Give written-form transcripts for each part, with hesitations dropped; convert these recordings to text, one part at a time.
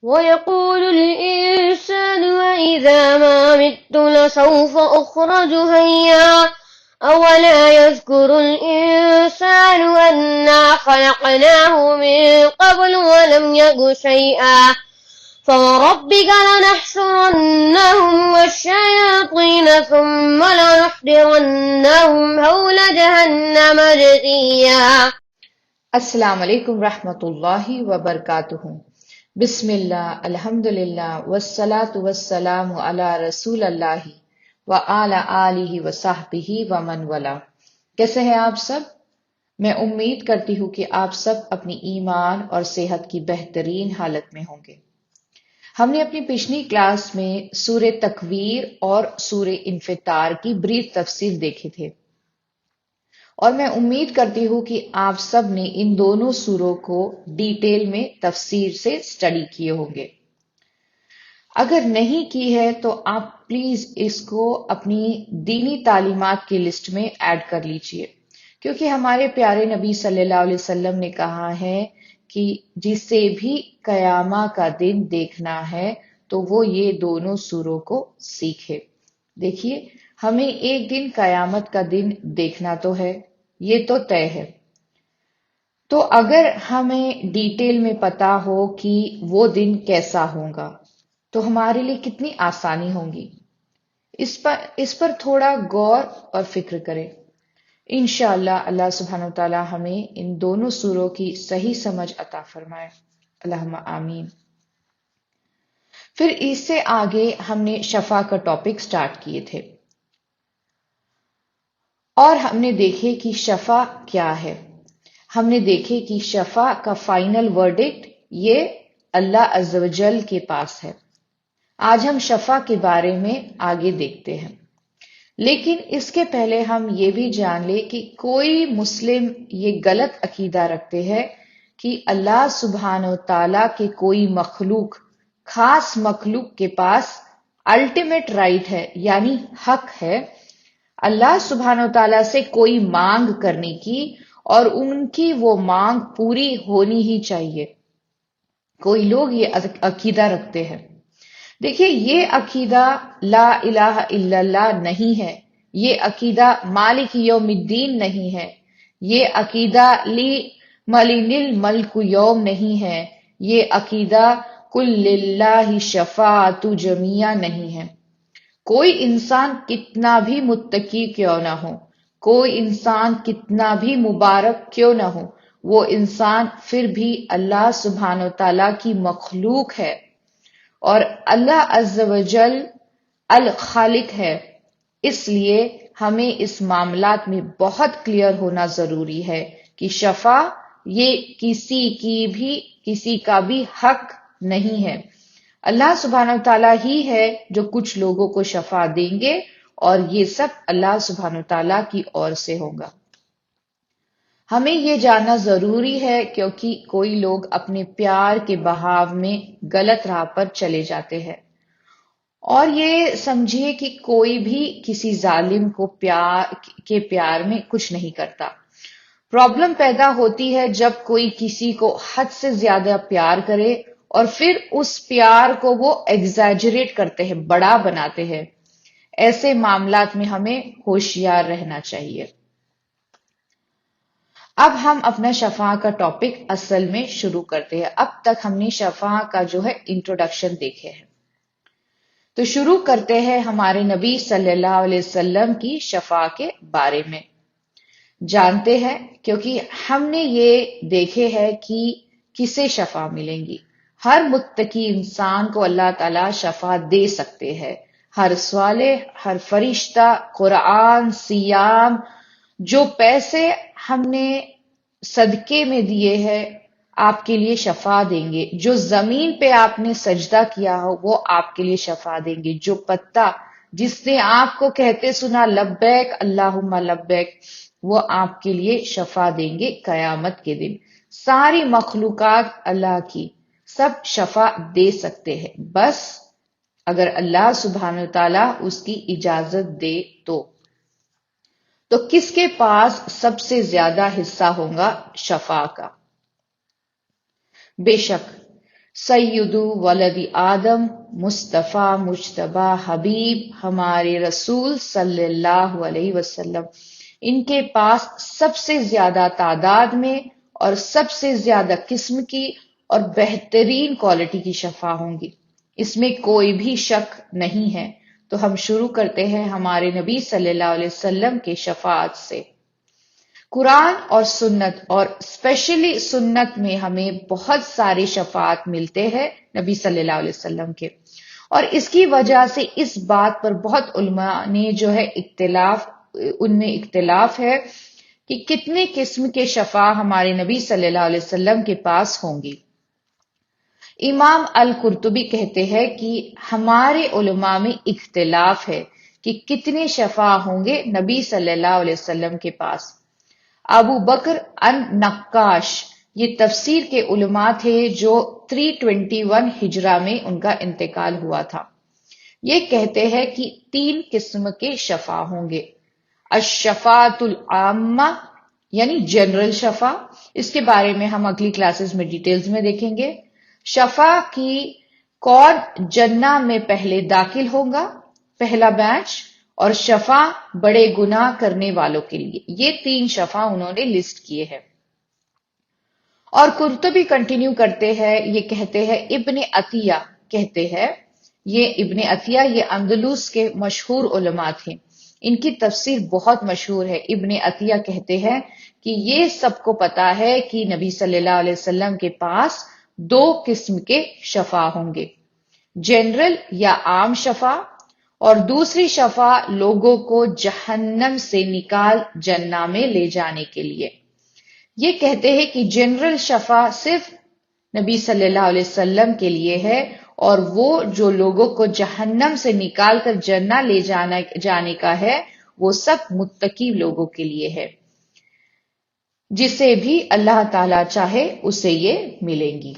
وَيَقُولُ الْإِنسَانُ وَإِذَا مَا مِتُّ لَسَوْفَ أُخْرَجُ حَيًّا أَوَلَا يَذْكُرُ الْإِنسَانُ أَنَّا خَلَقْنَاهُ مِن قَبْلُ وَلَمْ يَكُ شَيْئًا فَوَرَبِّكَ لَنَحْشُرَنَّهُمْ وَالشَّيَاطِينَ ثُمَّ لَنُحْضِرَنَّهُمْ حَوْلَ جَهَنَّمَ جِثِيًّا۔ السلام علیکم ورحمۃ اللہ وبرکاتہ۔ بسم اللہ، الحمد للہ، والصلاة والسلام علی رسول اللہ وعلی آلہ وصحبہ ومن والا۔ کیسے ہیں آپ سب؟ میں امید کرتی ہوں کہ آپ سب اپنی ایمان اور صحت کی بہترین حالت میں ہوں گے۔ ہم نے اپنی پچھلی کلاس میں سورہ تکویر اور سورہ انفطار کی بریف تفصیل دیکھے تھے، اور میں امید کرتی ہوں کہ آپ سب نے ان دونوں سوروں کو ڈیٹیل میں تفسیر سے اسٹڈی کیے ہوں گے۔ اگر نہیں کی ہے تو آپ پلیز اس کو اپنی دینی تعلیمات کی لسٹ میں ایڈ کر لیجئے، کیونکہ ہمارے پیارے نبی صلی اللہ علیہ وسلم نے کہا ہے کہ جسے بھی قیامہ کا دن دیکھنا ہے تو وہ یہ دونوں سوروں کو سیکھے۔ دیکھیے، ہمیں ایک دن قیامت کا دن دیکھنا تو ہے، یہ تو طے ہے۔ تو اگر ہمیں ڈیٹیل میں پتا ہو کہ وہ دن کیسا ہوگا تو ہمارے لیے کتنی آسانی ہوگی۔ اس پر تھوڑا غور اور فکر کریں۔ انشاءاللہ اللہ سبحانہ وتعالی ہمیں ان دونوں سوروں کی صحیح سمجھ عطا فرمائے، اللہم آمین۔ پھر اس سے آگے ہم نے شفا کا ٹاپک سٹارٹ کیے تھے، اور ہم نے دیکھے کہ شفا کیا ہے۔ ہم نے دیکھے کہ شفا کا فائنل ورڈکٹ یہ اللہ عز و جل کے پاس ہے۔ آج ہم شفا کے بارے میں آگے دیکھتے ہیں، لیکن اس کے پہلے ہم یہ بھی جان لیں کہ کوئی مسلم یہ غلط عقیدہ رکھتے ہیں کہ اللہ سبحانہ و تعالیٰ کے کوئی مخلوق، خاص مخلوق کے پاس الٹیمیٹ رائٹ ہے، یعنی حق ہے اللہ سبحانہ و تعالیٰ سے کوئی مانگ کرنے کی، اور ان کی وہ مانگ پوری ہونی ہی چاہیے۔ کوئی لوگ یہ عقیدہ رکھتے ہیں۔ دیکھیے، یہ عقیدہ لا الہ الا اللہ نہیں ہے، یہ عقیدہ مالک یوم الدین نہیں ہے، یہ عقیدہ لی ملین الملک یوم نہیں ہے، یہ عقیدہ کل للہ شفاعت جمیعہ نہیں ہے۔ کوئی انسان کتنا بھی متقی کیوں نہ ہو، کوئی انسان کتنا بھی مبارک کیوں نہ ہو، وہ انسان پھر بھی اللہ سبحانہ و تعالیٰ کی مخلوق ہے، اور اللہ عز و جل الخالق ہے۔ اس لیے ہمیں اس معاملات میں بہت کلیئر ہونا ضروری ہے کہ شفا یہ کسی کا بھی حق نہیں ہے۔ اللہ سبحانہ وتعالیٰ ہی ہے جو کچھ لوگوں کو شفا دیں گے، اور یہ سب اللہ سبحانہ وتعالیٰ کی اور سے ہوگا۔ ہمیں یہ جاننا ضروری ہے، کیونکہ کوئی لوگ اپنے پیار کے بہاؤ میں غلط راہ پر چلے جاتے ہیں، اور یہ سمجھیے کہ کوئی بھی کسی ظالم کو پیار میں کچھ نہیں کرتا۔ پرابلم پیدا ہوتی ہے جب کوئی کسی کو حد سے زیادہ پیار کرے اور پھر اس پیار کو وہ ایگزیجریٹ کرتے ہیں، بڑا بناتے ہیں۔ ایسے معاملات میں ہمیں ہوشیار رہنا چاہیے۔ اب ہم اپنا شفا کا ٹاپک اصل میں شروع کرتے ہیں۔ اب تک ہم نے شفا کا جو ہے انٹروڈکشن دیکھے ہیں، تو شروع کرتے ہیں ہمارے نبی صلی اللہ علیہ وسلم کی شفا کے بارے میں جانتے ہیں، کیونکہ ہم نے یہ دیکھے ہے کہ کسے شفا ملیں گی۔ ہر متقی انسان کو اللہ تعالیٰ شفا دے سکتے ہیں۔ ہر صالح، ہر فرشتہ، قرآن، سیام، جو پیسے ہم نے صدقے میں دیے ہیں آپ کے لیے شفا دیں گے۔ جو زمین پہ آپ نے سجدہ کیا ہو وہ آپ کے لیے شفا دیں گے۔ جو پتا جس نے آپ کو کہتے سنا لبیک اللہم لبیک، وہ آپ کے لیے شفا دیں گے قیامت کے دن۔ ساری مخلوقات اللہ کی سب شفا دے سکتے ہیں، بس اگر اللہ سبحانہ وتعالیٰ اس کی اجازت دے تو کس کے پاس سب سے زیادہ حصہ ہوگا شفا کا؟ بے شک سیدو ولد آدم مصطفیٰ مجتبیٰ حبیب ہمارے رسول صلی اللہ علیہ وسلم، ان کے پاس سب سے زیادہ تعداد میں اور سب سے زیادہ قسم کی اور بہترین کوالٹی کی شفا ہوں گی، اس میں کوئی بھی شک نہیں ہے۔ تو ہم شروع کرتے ہیں ہمارے نبی صلی اللہ علیہ وسلم کے شفاعت سے۔ قرآن اور سنت اور اسپیشلی سنت میں ہمیں بہت سارے شفاعت ملتے ہیں نبی صلی اللہ علیہ وسلم کے، اور اس کی وجہ سے اس بات پر بہت علماء نے جو ہے ان میں اختلاف ہے کہ کتنے قسم کے شفاع ہمارے نبی صلی اللہ علیہ وسلم کے پاس ہوں گی۔ امام القرطبی کہتے ہیں کہ ہمارے علماء میں اختلاف ہے کہ کتنے شفاع ہوں گے نبی صلی اللہ علیہ وسلم کے پاس۔ ابو بکر النقاش یہ تفسیر کے علماء تھے جو 321 ہجرہ میں ان کا انتقال ہوا تھا۔ یہ کہتے ہیں کہ 3 قسم کے شفاع ہوں گے۔ الشفاعۃ العامہ یعنی جنرل شفاع، اس کے بارے میں ہم اگلی کلاسز میں ڈیٹیلز میں دیکھیں گے۔ شفاع کی کون جنہ میں پہلے داخل ہوگا، پہلا بیچ، اور شفاع بڑے گناہ کرنے والوں کے لیے، یہ 3 شفاع انہوں نے لسٹ کیے ہیں۔ اور قرطبی کنٹینیو کرتے ہیں، یہ کہتے ہیں ابن عطیہ کہتے ہیں، یہ ابن عطیہ یہ اندلس کے مشہور علماء تھے، ان کی تفسیر بہت مشہور ہے۔ ابن عطیہ کہتے ہیں کہ یہ سب کو پتا ہے کہ نبی صلی اللہ علیہ وسلم کے پاس 2 قسم کے شفاع ہوں گے، جنرل یا عام شفاع، اور دوسری شفاع لوگوں کو جہنم سے نکال جنہ میں لے جانے کے لیے۔ یہ کہتے ہیں کہ جنرل شفاع صرف نبی صلی اللہ علیہ وسلم کے لیے ہے، اور وہ جو لوگوں کو جہنم سے نکال کر جنہ لے جانے کا ہے وہ سب متقی لوگوں کے لیے ہے، جسے بھی اللہ تعالی چاہے اسے یہ ملیں گی۔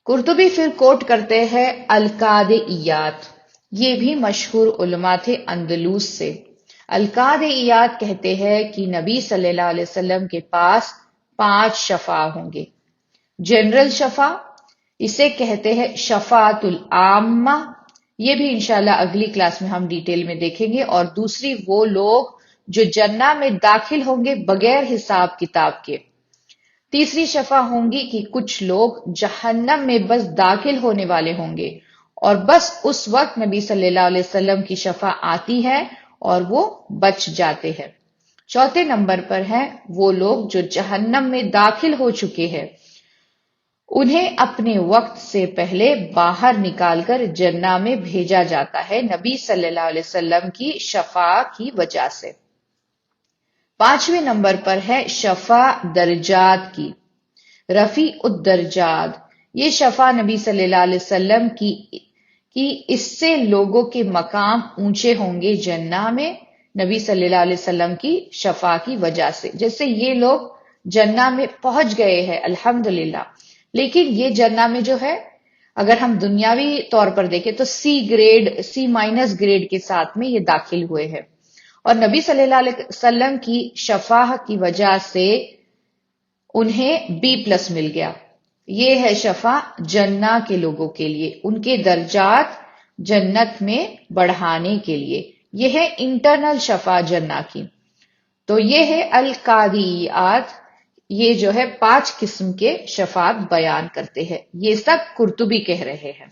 قرطبی پھر کوٹ کرتے ہیں القادیات، یہ بھی مشہور علماء تھے اندلس سے۔ القادیات کہتے ہیں کہ نبی صلی اللہ علیہ وسلم کے پاس 5 شفاع ہوں گے۔ جنرل شفاع، اسے کہتے ہیں شفاعت العامہ، یہ بھی انشاءاللہ اگلی کلاس میں ہم ڈیٹیل میں دیکھیں گے۔ اور دوسری وہ لوگ جو جنہ میں داخل ہوں گے بغیر حساب کتاب کے۔ تیسری شفاع ہوں گی کہ کچھ لوگ جہنم میں بس داخل ہونے والے ہوں گے، اور بس اس وقت نبی صلی اللہ علیہ وسلم کی شفاع آتی ہے اور وہ بچ جاتے ہیں۔ چوتھے نمبر پر ہیں وہ لوگ جو جہنم میں داخل ہو چکے ہیں، انہیں اپنے وقت سے پہلے باہر نکال کر جنہ میں بھیجا جاتا ہے نبی صلی اللہ علیہ وسلم کی شفاع کی وجہ سے۔ 5ویں نمبر پر ہے شفاع درجات کی، رفیع الدرجات، یہ شفاع نبی صلی اللہ علیہ وسلم کی اس سے لوگوں کے مقام اونچے ہوں گے جنہ میں نبی صلی اللہ علیہ وسلم کی شفاع کی وجہ سے۔ جیسے یہ لوگ جنہ میں پہنچ گئے ہیں الحمدللہ، لیکن یہ جنہ میں جو ہے اگر ہم دنیاوی طور پر دیکھیں تو سی مائنس گریڈ کے ساتھ میں یہ داخل ہوئے ہیں، اور نبی صلی اللہ علیہ وسلم کی شفاع کی وجہ سے انہیں B+ مل گیا۔ یہ ہے شفاع جنہ کے لوگوں کے لیے، ان کے درجات جنت میں بڑھانے کے لیے، یہ ہے انٹرنل شفاع جنہ کی۔ تو یہ ہے القادیات، یہ جو ہے 5 قسم کے شفاعت بیان کرتے ہیں، یہ سب قرطبی کہہ رہے ہیں۔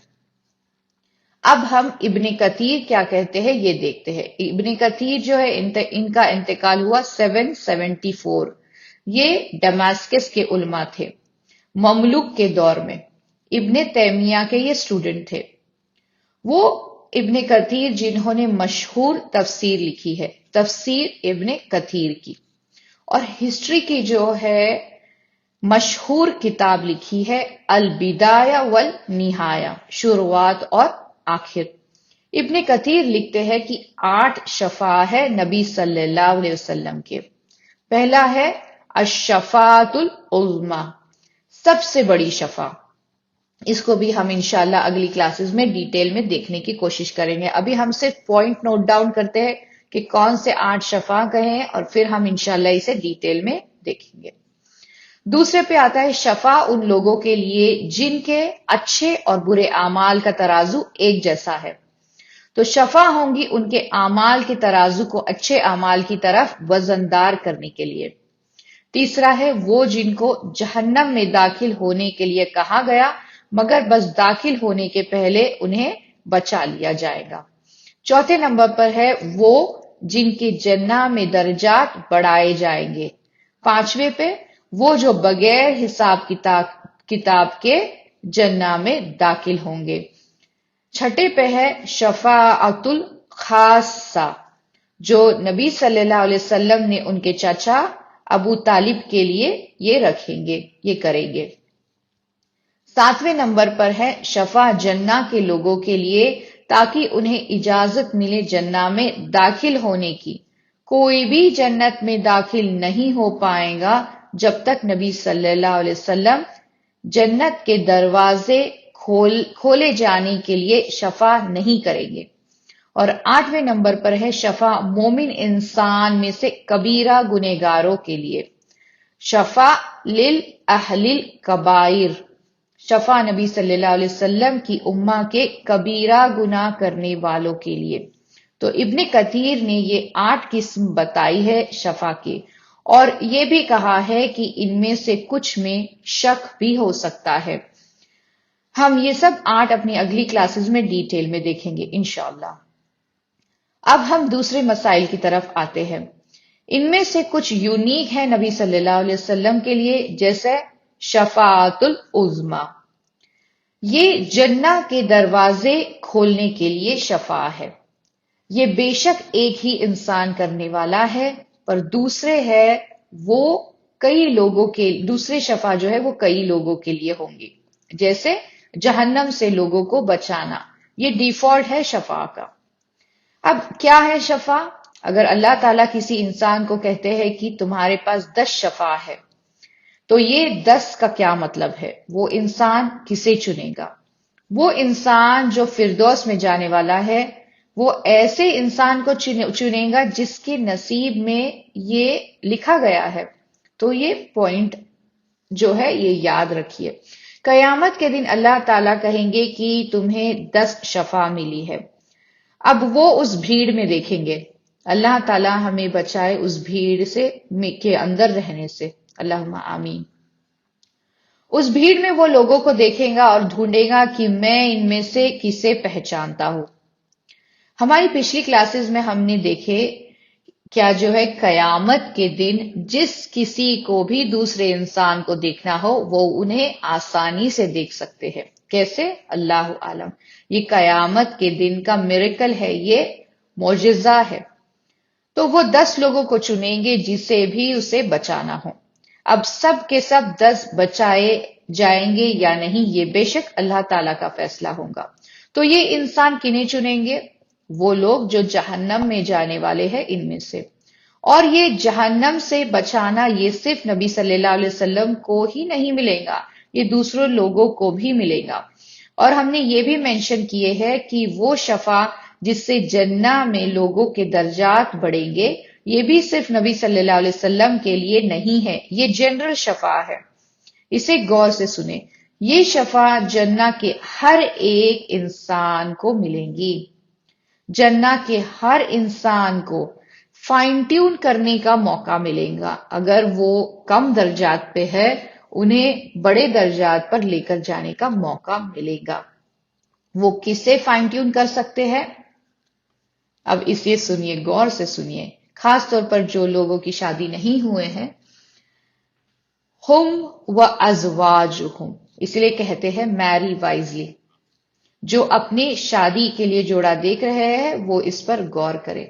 اب ہم ابن کثیر کیا کہتے ہیں یہ دیکھتے ہیں۔ ابن کثیر جو ہے ان کا انتقال ہوا 774، یہ دماسکس کے علماء تھے، مملوک کے دور میں، ابن تیمیہ کے یہ سٹوڈنٹ تھے۔ وہ ابن کثیر جنہوں نے مشہور تفسیر لکھی ہے، تفسیر ابن کثیر کی، اور ہسٹری کی جو ہے مشہور کتاب لکھی ہے البدایہ والنہایہ، شروعات اور آخر۔ ابن کثیر لکھتے ہیں کہ 8 شفاع ہے نبی صلی اللہ علیہ وسلم کے۔ پہلا ہے الشفاعۃ العظمی، سب سے بڑی شفاع، اس کو بھی ہم انشاءاللہ اگلی کلاسز میں ڈیٹیل میں دیکھنے کی کوشش کریں گے۔ ابھی ہم صرف پوائنٹ نوٹ ڈاؤن کرتے ہیں کہ کون سے 8 شفاع کہیں، اور پھر ہم انشاءاللہ اسے ڈیٹیل میں دیکھیں گے۔ دوسرے پہ آتا ہے شفا ان لوگوں کے لیے جن کے اچھے اور برے اعمال کا ترازو ایک جیسا ہے، تو شفا ہوں گی ان کے اعمال کے ترازو کو اچھے اعمال کی طرف وزندار کرنے کے لیے۔ تیسرا ہے وہ جن کو جہنم میں داخل ہونے کے لیے کہا گیا مگر بس داخل ہونے کے پہلے انہیں بچا لیا جائے گا۔ چوتھے نمبر پر ہے وہ جن کے جنہ میں درجات بڑھائے جائیں گے۔ پانچویں پہ وہ جو بغیر حساب کتاب کے جنہ میں داخل ہوں گے۔ چھٹے پہ ہے شفاعت الخاصہ، جو نبی صلی اللہ علیہ وسلم نے ان کے چچا ابو طالب کے لیے یہ رکھیں گے، یہ کریں گے۔ ساتویں نمبر پر ہے شفا جنہ کے لوگوں کے لیے تاکہ انہیں اجازت ملے جنہ میں داخل ہونے کی۔ کوئی بھی جنت میں داخل نہیں ہو پائے گا جب تک نبی صلی اللہ علیہ وسلم جنت کے دروازے کھولے جانے کے لیے شفا نہیں کریں گے۔ اور آٹھویں نمبر پر ہے شفا مومن انسان میں سے کبیرہ گنہگاروں کے لیے۔ شفا للأہل الکبائر، شفا نبی صلی اللہ علیہ وسلم کی امہ کے کبیرہ گناہ کرنے والوں کے لیے۔ تو ابن کثیر نے یہ 8 قسم بتائی ہے شفا کے، اور یہ بھی کہا ہے کہ ان میں سے کچھ میں شک بھی ہو سکتا ہے۔ ہم یہ سب 8 اپنی اگلی کلاسز میں ڈیٹیل میں دیکھیں گے انشاءاللہ۔ اب ہم دوسرے مسائل کی طرف آتے ہیں۔ ان میں سے کچھ یونیک ہے نبی صلی اللہ علیہ وسلم کے لیے، جیسے شفاعت العظمی، یہ جنہ کے دروازے کھولنے کے لیے شفاع ہے۔ یہ بے شک ایک ہی انسان کرنے والا ہے، پر دوسرے ہے وہ کئی لوگوں کے، دوسرے شفاع جو ہے وہ کئی لوگوں کے لیے ہوں گی، جیسے جہنم سے لوگوں کو بچانا، یہ ڈیفالٹ ہے شفاع کا۔ اب کیا ہے شفاع؟ اگر اللہ تعالیٰ کسی انسان کو کہتے ہیں کہ تمہارے پاس 10 شفاع ہے، تو یہ 10 کا کیا مطلب ہے؟ وہ انسان کسے چنے گا؟ وہ انسان جو فردوس میں جانے والا ہے، وہ ایسے انسان کو چنے گا جس کے نصیب میں یہ لکھا گیا ہے۔ تو یہ پوائنٹ جو ہے یہ یاد رکھیے۔ قیامت کے دن اللہ تعالیٰ کہیں گے کہ تمہیں 10 شفاع ملی ہے۔ اب وہ اس بھیڑ میں دیکھیں گے، اللہ تعالیٰ ہمیں بچائے اس بھیڑ سے کے اندر رہنے سے، اللہم آمین۔ اس بھیڑ میں وہ لوگوں کو دیکھیں گا اور ڈھونڈے گا کہ میں ان میں سے کسے پہچانتا ہوں۔ ہماری پچھلی کلاسز میں ہم نے دیکھے کیا جو ہے قیامت کے دن جس کسی کو بھی دوسرے انسان کو دیکھنا ہو وہ انہیں آسانی سے دیکھ سکتے ہیں۔ کیسے؟ اللہ عالم، یہ قیامت کے دن کا میریکل ہے، یہ معجزہ ہے۔ تو وہ 10 لوگوں کو چنیں گے جسے بھی اسے بچانا ہو۔ اب سب کے سب 10 بچائے جائیں گے یا نہیں، یہ بے شک اللہ تعالیٰ کا فیصلہ ہوگا۔ تو یہ انسان کنہیں چنیں گے؟ وہ لوگ جو جہنم میں جانے والے ہیں ان میں سے۔ اور یہ جہنم سے بچانا یہ صرف نبی صلی اللہ علیہ وسلم کو ہی نہیں ملے گا، یہ دوسروں لوگوں کو بھی ملے گا۔ اور ہم نے یہ بھی مینشن کیے ہے کہ وہ شفاع جس سے جنہ میں لوگوں کے درجات بڑھیں گے، یہ بھی صرف نبی صلی اللہ علیہ وسلم کے لیے نہیں ہے، یہ جنرل شفاع ہے۔ اسے غور سے سنیں، یہ شفاع جنہ کے ہر ایک انسان کو ملیں گی۔ جنہ کے ہر انسان کو فائن ٹیون کرنے کا موقع ملے گا۔ اگر وہ کم درجات پہ ہے، انہیں بڑے درجات پر لے کر جانے کا موقع ملے گا۔ وہ کسے فائن ٹیون کر سکتے ہیں؟ اب اسے سنیے، غور سے سنیے، خاص طور پر جو لوگوں کی شادی نہیں ہوئے ہیں۔ ہم و ازواجہم، اس لیے کہتے ہیں میری وائزلی۔ جو اپنی شادی کے لیے جوڑا دیکھ رہے ہیں وہ اس پر غور کرے۔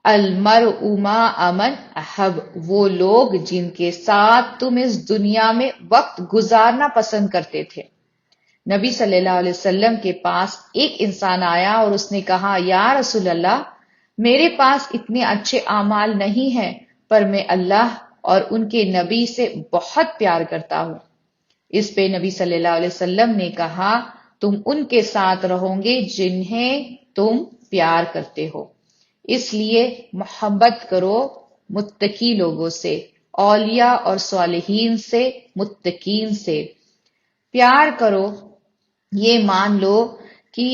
المرء مع من احب، وہ لوگ جن کے ساتھ تم اس دنیا میں وقت گزارنا پسند کرتے تھے۔ نبی صلی اللہ علیہ وسلم کے پاس ایک انسان آیا اور اس نے کہا، یا رسول اللہ، میرے پاس اتنے اچھے اعمال نہیں ہیں، پر میں اللہ اور ان کے نبی سے بہت پیار کرتا ہوں۔ اس پہ نبی صلی اللہ علیہ وسلم نے کہا، تم ان کے ساتھ رہو گے جنہیں تم پیار کرتے ہو، اس لیے محبت کرو متقی لوگوں سے، اولیاء اور صالحین سے، متقین سے۔ پیار کرو، یہ مان لو کہ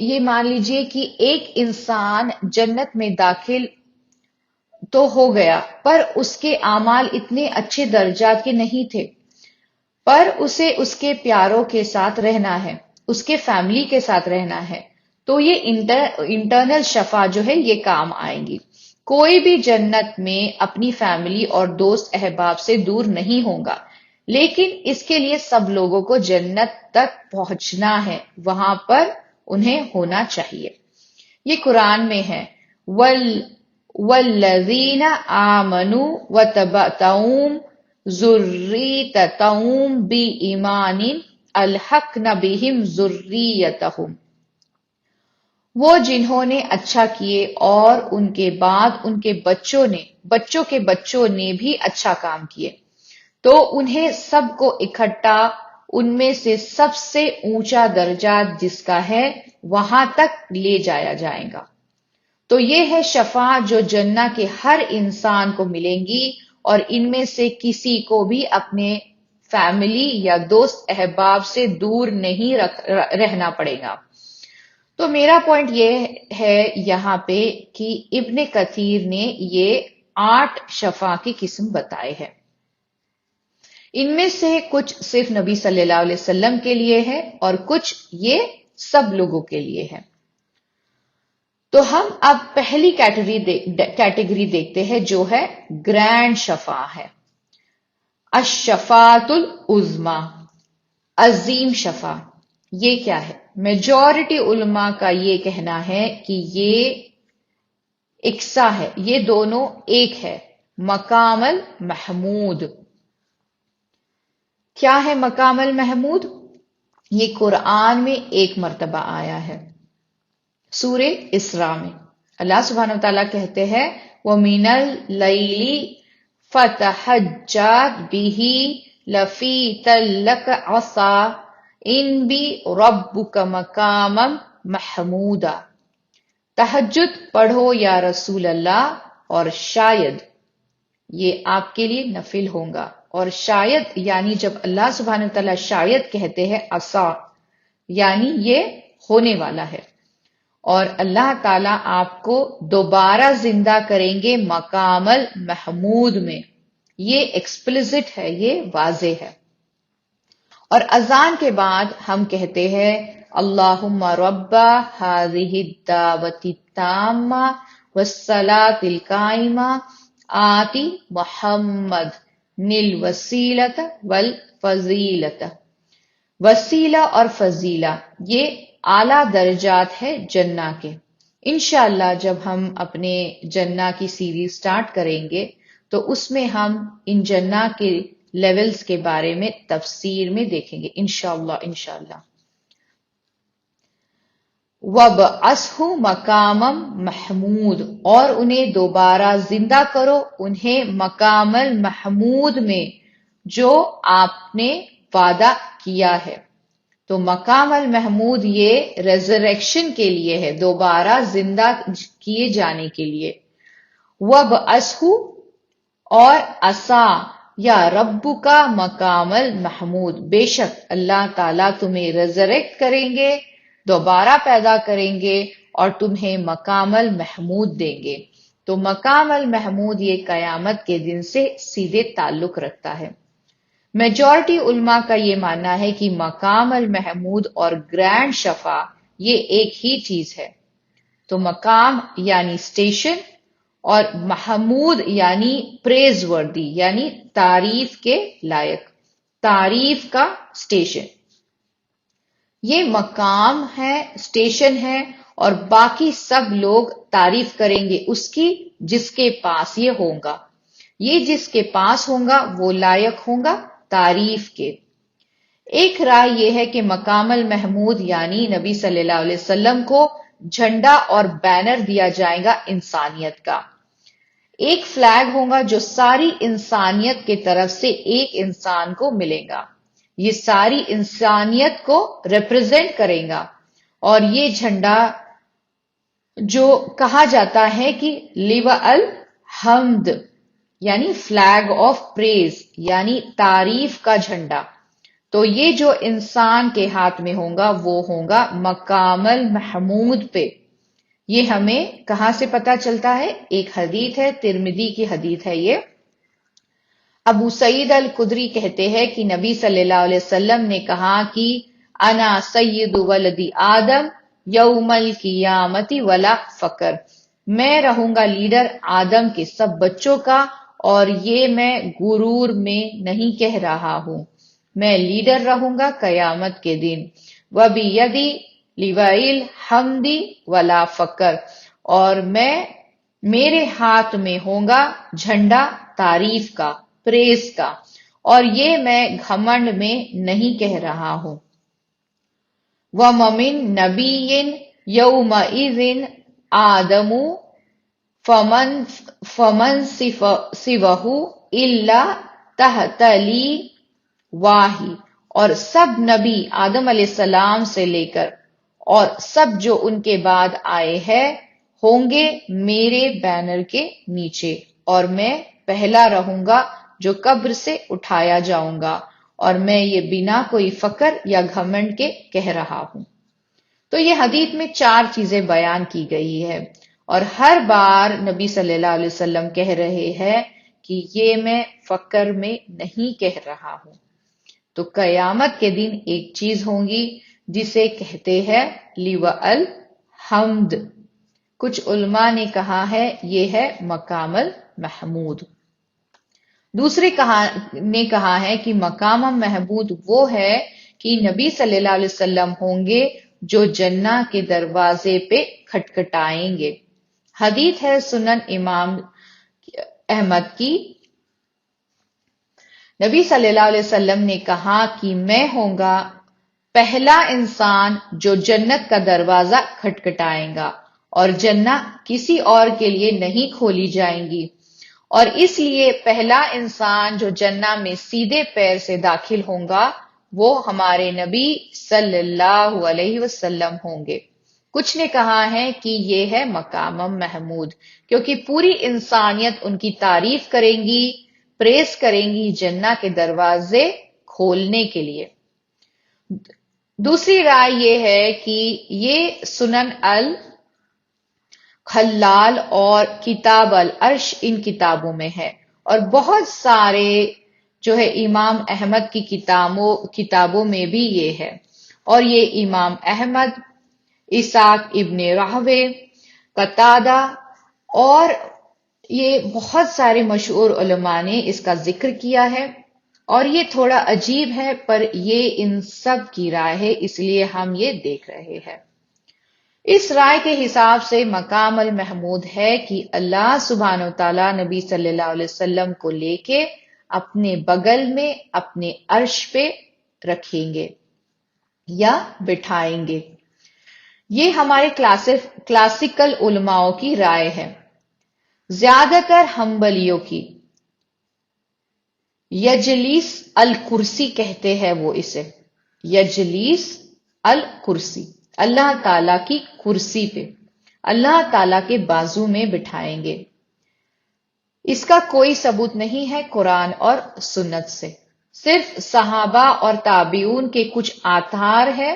یہ مان لیجئے کہ ایک انسان جنت میں داخل تو ہو گیا، پر اس کے اعمال اتنے اچھے درجات کے نہیں تھے، پر اسے اس کے پیاروں کے ساتھ رہنا ہے، اس کے فیملی کے ساتھ رہنا ہے، تو یہ انٹرنل شفا جو ہے یہ کام آئے گی۔ کوئی بھی جنت میں اپنی فیملی اور دوست احباب سے دور نہیں ہوگا، لیکن اس کے لیے سب لوگوں کو جنت تک پہنچنا ہے، وہاں پر انہیں ہونا چاہیے۔ یہ قرآن میں ہے، وَالَّذِينَ آمَنُوا وَتَبَعَتْهُمْ ذُرِّيَّتُهُم بِإِيمَانٍ أَلْحَقْنَا بِهِمْ ذُرِّيَّتَهُمْ۔ وہ جنہوں نے اچھا کیے اور ان کے بعد ان کے بچوں کے بچوں نے بھی اچھا کام کیے، تو انہیں سب کو اکٹھا ان میں سے سب سے اونچا درجہ جس کا ہے وہاں تک لے جایا جائے گا۔ تو یہ ہے شفاعت جو جنت کے ہر انسان کو ملیں گی، اور ان میں سے کسی کو بھی اپنے فیملی یا دوست احباب سے دور نہیں رہنا پڑے گا۔ تو میرا پوائنٹ یہ ہے یہاں پہ کہ ابن کثیر نے یہ 8 شفا کی قسم بتائے ہیں۔ ان میں سے کچھ صرف نبی صلی اللہ علیہ وسلم کے لیے ہے اور کچھ یہ سب لوگوں کے لیے ہے۔ تو ہم اب پہلی کیٹیگری دیکھتے ہیں جو ہے گرینڈ شفا ہے، الشفاعۃ العظمی، عظیم شفا۔ یہ کیا ہے؟ میجورٹی علماء کا یہ کہنا ہے کہ یہ اکساں ہے، یہ دونوں ایک ہے، مقام المحمود۔ کیا ہے مقام المحمود؟ یہ قرآن میں 1 مرتبہ آیا ہے، سورہ اسراء میں۔ اللہ سبحانہ وتعالیٰ کہتے ہیں وَمِنَ اللَّيْلِ فَتَہَجَّدْ بِهِ نَافِلَةً لَكَ عَسَىٰ إِن بِرَبُّكَ مَقَامًا مَحْمُودًا۔ تہجد پڑھو یا رسول اللہ، اور شاید یہ آپ کے لیے نفل ہوگا، اور شاید یعنی جب اللہ سبحانہ وتعالیٰ شاید کہتے ہیں عسیٰ یعنی یہ ہونے والا ہے، اور اللہ تعالیٰ آپ کو دوبارہ زندہ کریں گے مقام المحمود میں۔ یہ ایکسپلسٹ ہے، یہ واضح ہے۔ اور اذان کے بعد ہم کہتے ہیں اللہم رب ہذہ الدعوۃ التامہ والصلاۃ القائمہ آت محمد الوسیلۃ والفضیلۃ۔ وسیلہ اور فضیلہ یہ اعلیٰ درجات ہے جنت کے۔ انشاءاللہ جب ہم اپنے جنت کی سیریز سٹارٹ کریں گے تو اس میں ہم ان جنت کے لیولز کے بارے میں تفسیر میں دیکھیں گے انشاءاللہ۔ وَابْعَثْهُ مَقَامًا مَحْمُودًا، اور انہیں دوبارہ زندہ کرو، انہیں مقام المحمود میں جو آپ نے وعدہ کیا ہے۔ تو مقام المحمود یہ ریزریکشن کے لیے ہے، دوبارہ زندہ کیے جانے کے لیے۔ وَابْعَثْهُ اور عسیٰ یا رب کا مقام المحمود، بے شک اللہ تعالیٰ تمہیں ریزریکٹ کریں گے، دوبارہ پیدا کریں گے اور تمہیں مقام المحمود دیں گے۔ تو مقام المحمود یہ قیامت کے دن سے سیدھے تعلق رکھتا ہے۔ میجورٹی علماء کا یہ ماننا ہے کہ مقام المحمود اور گرینڈ شفا یہ ایک ہی چیز ہے۔ تو مقام یعنی اسٹیشن، اور محمود یعنی پریز وردی یعنی تعریف کے لائق، تعریف کا اسٹیشن۔ یہ مقام ہے، اسٹیشن ہے، اور باقی سب لوگ تعریف کریں گے اس کی جس کے پاس یہ ہوگا۔ یہ جس کے پاس ہوگا وہ لائق ہوگا تعریف کے۔ ایک رائے یہ ہے کہ مقام المحمود یعنی نبی صلی اللہ علیہ وسلم کو جھنڈا اور بینر دیا جائے گا انسانیت کا، ایک فلیگ ہوگا جو ساری انسانیت کی طرف سے ایک انسان کو ملے گا، یہ ساری انسانیت کو ریپرزینٹ کرے گا، اور یہ جھنڈا جو کہا جاتا ہے کہ لیوا الحمد یعنی فلیگ آف پریز یعنی تعریف کا جھنڈا. تو یہ جو انسان کے ہاتھ میں ہوگا وہ ہوگا مقام المحمود پہ. یہ ہمیں کہاں سے پتا چلتا ہے؟ ایک حدیث ہے، ترمذی کی حدیث ہے یہ. ابو سعید الخدری کہتے ہیں کہ نبی صلی اللہ علیہ وسلم نے کہا کہ انا سید ولد آدم یوم القیامت ولا فقر. میں رہوں گا لیڈر آدم کے سب بچوں کا، اور یہ میں غرور میں نہیں کہہ رہا ہوں. میں لیڈر رہوں گا قیامت کے دن. وبیدی لیوائل حمدی ولا فقر، اور میرے ہاتھ میں ہوگا جھنڈا تعریف کا، پریز کا، اور یہ میں گھمنڈ میں نہیں کہہ رہا ہوں. وَمَمِن نَبِيٍّ يَوْمَئِذٍ آدَمُ فَمَن سِوَهُ إِلَّا تَحْتَ لِوَاهِ. اور سب نبی آدم علیہ السلام سے لے کر اور سب جو ان کے بعد آئے ہیں ہوں گے میرے بینر کے نیچے، اور میں پہلا رہوں گا جو قبر سے اٹھایا جاؤں گا، اور میں یہ بنا کوئی فخر یا گھمنڈ کے کہہ رہا ہوں. تو یہ حدیث میں 4 چیزیں بیان کی گئی ہے، اور ہر بار نبی صلی اللہ علیہ وسلم کہہ رہے ہیں کہ یہ میں فخر میں نہیں کہہ رہا ہوں. تو قیامت کے دن ایک چیز ہوگی جسے کہتے ہیں لیوا الحمد. کچھ علماء نے کہا ہے یہ ہے مقام المحمود. دوسرے نے کہا ہے کہ مقام محمود وہ ہے کہ نبی صلی اللہ علیہ وسلم ہوں گے جو جنہ کے دروازے پہ کھٹکھٹائیں گے. حدیث ہے سنن امام احمد کی. نبی صلی اللہ علیہ وسلم نے کہا کہ میں ہوں گا پہلا انسان جو جنت کا دروازہ کھٹکھٹائیں گا، اور جنت کسی اور کے لیے نہیں کھولی جائیں گی، اور اس لیے پہلا انسان جو جنت میں سیدھے پیر سے داخل ہوگا وہ ہمارے نبی صلی اللہ علیہ وسلم ہوں گے. کچھ نے کہا ہے کہ یہ ہے مقام محمود کیونکہ پوری انسانیت ان کی تعریف کریں گی، پریز کریں گی جنت کے دروازے کھولنے کے لیے. دوسری رائے یہ ہے کہ یہ سنن خلال اور کتاب العرش ان کتابوں میں ہے، اور بہت سارے جو ہے امام احمد کی کتابوں میں بھی یہ ہے. اور یہ امام احمد، اسحاق ابن راہوے، قتادہ اور یہ بہت سارے مشہور علماء نے اس کا ذکر کیا ہے. اور یہ تھوڑا عجیب ہے پر یہ ان سب کی رائے ہے، اس لیے ہم یہ دیکھ رہے ہیں. اس رائے کے حساب سے مقام المحمود ہے کہ اللہ سبحانہ وتعالی نبی صلی اللہ علیہ وسلم کو لے کے اپنے بغل میں اپنے عرش پہ رکھیں گے یا بٹھائیں گے. یہ ہمارے کلاسیکل علماء کی رائے ہے. زیادہ تر حنبلیوں کی یجلیس الکرسی کہتے ہیں، وہ اسے یجلیس الکرسی، اللہ تعالی کی کرسی پہ اللہ تعالی کے بازو میں بٹھائیں گے. اس کا کوئی ثبوت نہیں ہے قرآن اور سنت سے، صرف صحابہ اور تابعین کے کچھ آثار ہے،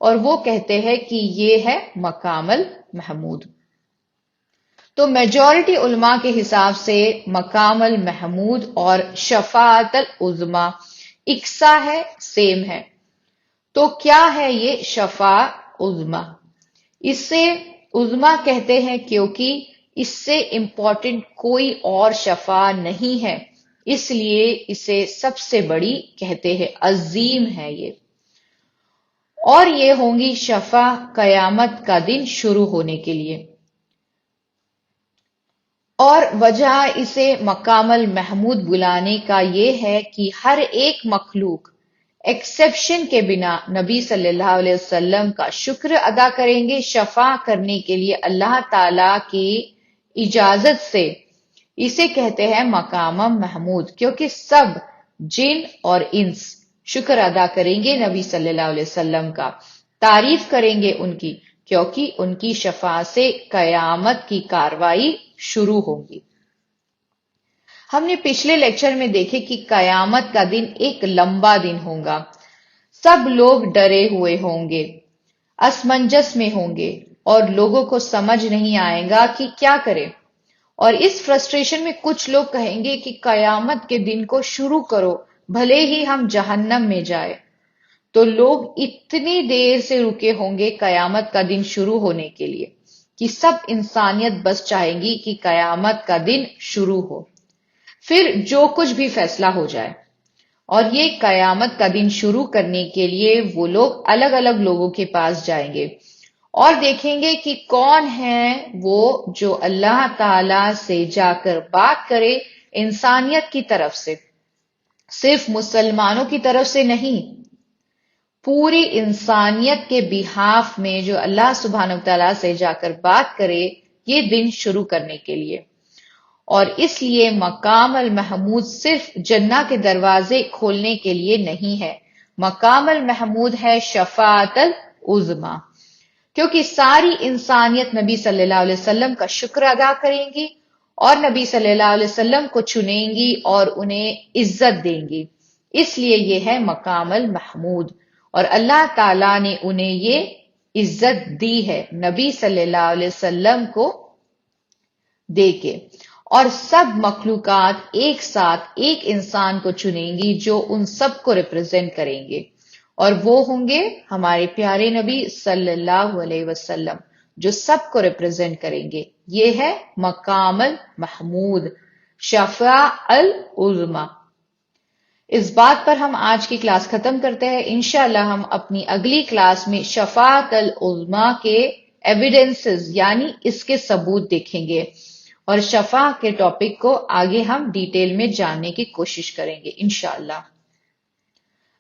اور وہ کہتے ہیں کہ یہ ہے مقام المحمود. تو میجورٹی علماء کے حساب سے مقام المحمود اور شفاعت العظمی یکساں ہے، سیم ہے. تو کیا ہے یہ شفاعت عظمی؟ اس سے عظمی کہتے ہیں کیونکہ اس سے امپورٹنٹ کوئی اور شفاعت نہیں ہے، اس لیے اسے سب سے بڑی کہتے ہیں، عظیم ہے یہ. اور یہ ہوں گی شفاعت قیامت کا دن شروع ہونے کے لیے. اور وجہ اسے مقام المحمود بلانے کا یہ ہے کہ ہر ایک مخلوق ایکسیپشن کے بنا نبی صلی اللہ علیہ وسلم کا شکر ادا کریں گے شفاعت کرنے کے لیے اللہ تعالی کی اجازت سے. اسے کہتے ہیں مقام محمود کیونکہ سب جن اور انس شکر ادا کریں گے نبی صلی اللہ علیہ وسلم کا، تعریف کریں گے ان کی، کیونکہ ان کی شفاعت سے قیامت کی کاروائی شروع ہوگی۔ ہم نے پچھلے لیکچر میں دیکھے کہ قیامت کا دن ایک لمبا دن ہوگا، سب لوگ ڈرے ہوئے ہوں گے، اسمنجس میں ہوں گے، اور لوگوں کو سمجھ نہیں آئے گا کہ کیا کرے، اور اس فرسٹریشن میں کچھ لوگ کہیں گے کہ قیامت کے دن کو شروع کرو بھلے ہی ہم جہنم میں جائے۔ تو لوگ اتنی دیر سے رکے ہوں گے قیامت کا دن شروع ہونے کے لیے کہ سب انسانیت بس چاہے گی کہ قیامت کا دن شروع ہو، پھر جو کچھ بھی فیصلہ ہو جائے۔ اور یہ قیامت کا دن شروع کرنے کے لیے وہ لوگ الگ الگ لوگوں کے پاس جائیں گے اور دیکھیں گے کہ کون ہے وہ جو اللہ تعالی سے جا کر بات کرے انسانیت کی طرف سے، صرف مسلمانوں کی طرف سے نہیں، پوری انسانیت کے بہاف میں جو اللہ سبحانہ وتعالی سے جا کر بات کرے یہ دن شروع کرنے کے لیے۔ اور اس لیے مقام المحمود صرف جنہ کے دروازے کھولنے کے لیے نہیں ہے، مقام المحمود ہے شفاعت العظمی، کیونکہ ساری انسانیت نبی صلی اللہ علیہ وسلم کا شکر ادا کریں گی اور نبی صلی اللہ علیہ وسلم کو چنیں گی اور انہیں عزت دیں گی، اس لیے یہ ہے مقام المحمود، اور اللہ تعالیٰ نے انہیں یہ عزت دی ہے نبی صلی اللہ علیہ وسلم کو دے کے، اور سب مخلوقات ایک ساتھ ایک انسان کو چنیں گی جو ان سب کو ریپرزینٹ کریں گے، اور وہ ہوں گے ہمارے پیارے نبی صلی اللہ علیہ وسلم جو سب کو ریپرزینٹ کریں گے۔ یہ ہے مقام المحمود، شفاعت العظمی۔ اس بات پر ہم آج کی کلاس ختم کرتے ہیں، انشاءاللہ ہم اپنی اگلی کلاس میں شفاعت العظمی کے ایویڈنسز یعنی اس کے ثبوت دیکھیں گے، اور شفاعت کے ٹاپک کو آگے ہم ڈیٹیل میں جاننے کی کوشش کریں گے انشاءاللہ۔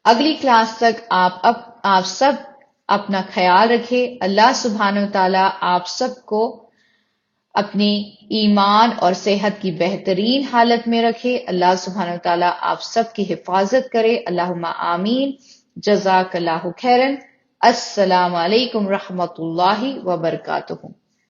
اگلی کلاس تک آپ سب اپنا خیال رکھیں، اللہ سبحانہ وتعالی آپ سب کو اپنی ایمان اور صحت کی بہترین حالت میں رکھے، اللہ سبحانہ وتعالی آپ سب کی حفاظت کرے، اللہم آمین، جزاک اللہ خیرن، السلام علیکم رحمۃ اللہ وبرکاتہ۔